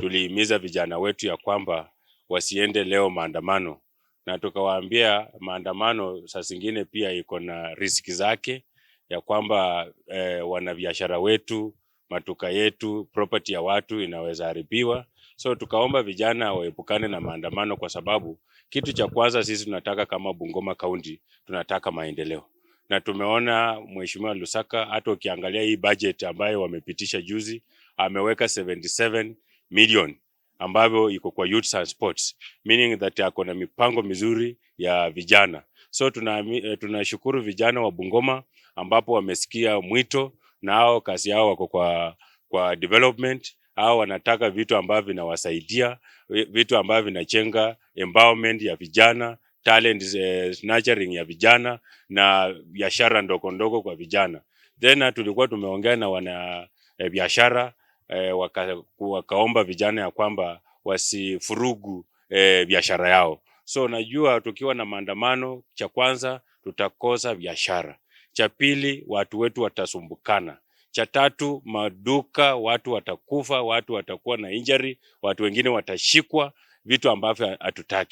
tulihimiza vijana wetu ya kwamba wasiende leo maandamano, na tukawaambia maandamano saa zingine pia iko na riski zake, ya kwamba wanabiashara wetu, matuka yetu, property ya watu inaweza haribiwa. So tukaomba vijana waepukane na maandamano, kwa sababu kitu cha kwanza sisi tunataka kama Bungoma County, tunataka maendeleo. Na tumeona Mheshimiwa Lusaka, hata ukiangalia hii budget ambayo wamepitisha juzi, ameweka 77 million ambavyo iko kwa youth and sports, meaning that ako na mipango mizuri ya vijana. So tunashukuru vijana wa Bungoma ambapo wamesikia mwito, na hao kazi yao wako kwa development. Hao wanataka vitu ambavyo vinawasaidia, vitu ambavyo vinajenga empowerment ya vijana, talent nurturing ya vijana, na biashara ndogo ndogo kwa vijana. Then tulikuwa tumeongea na wana biashara wakaomba vijana ya kwamba wasifurugu biashara yao. So najua tukiwa na maandamano, cha kwanza tutakosa biashara, cha pili watu wetu watasumbukana, cha tatu maduka watu watakufa, watu watakuwa na injury, watu wengine watashikwa, vitu ambavyo hatutaki.